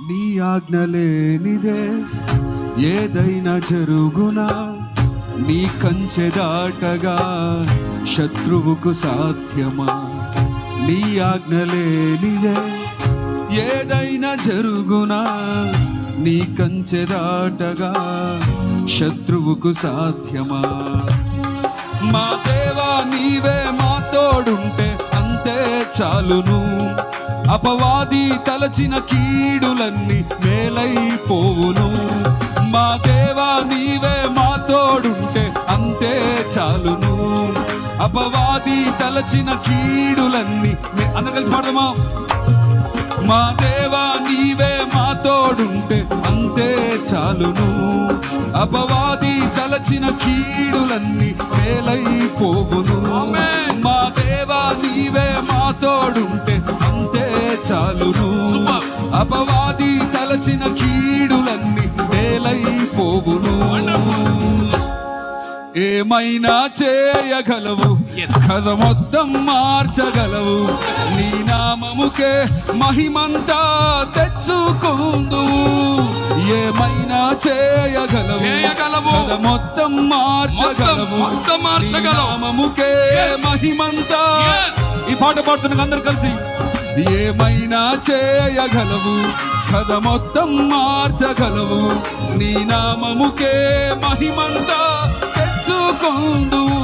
నీ ఆజ్ఞ లేనిదే ఏదైనా జరుగునా, నీ కంచె దాటగా శత్రువుకు సాధ్యమా? నీ ఆజ్ఞ లేనిదే ఏదైనా జరుగునా, నీ కంచె దాటగా శత్రువుకు సాధ్యమా? మా దేవా నీవే మా తోడుంటే అంతే చాలును, అపవాది తలచిన కీడులన్నీ మేలైపోవును. మా దేవా నీవే మా తోడుంటే అంతే చాలును, అపవాది తలచిన కీడులన్నీ అందరూ కలిసి పాడదామా? మా దేవా నీవే మా తోడుంటే అంతే చాలును, అపవాది తలచిన కీడులన్నీ మేలైపోవును. మా దేవా నీవే మా తోడుంటే అంతే చాలును, అపవాది తలచిన కీడులన్నీ మేలైపోవును. ఏమైనా చేయగలవు, కథ మొత్తం మార్చగలవు, నీ నామముకే మహిమంతా తెచ్చుకుందువు. ఏమైనా చేయగలవు, కథ మొత్తం మార్చగలవు, నామముకే మహిమంతా. ఈ పాట పాడుతున్న అందరు కలిసి ఏమైనా చేయగలవు, కథ మొత్తం మార్చగలవు, నీ నామముకే మహిమంతా తెచ్చుకుందువు.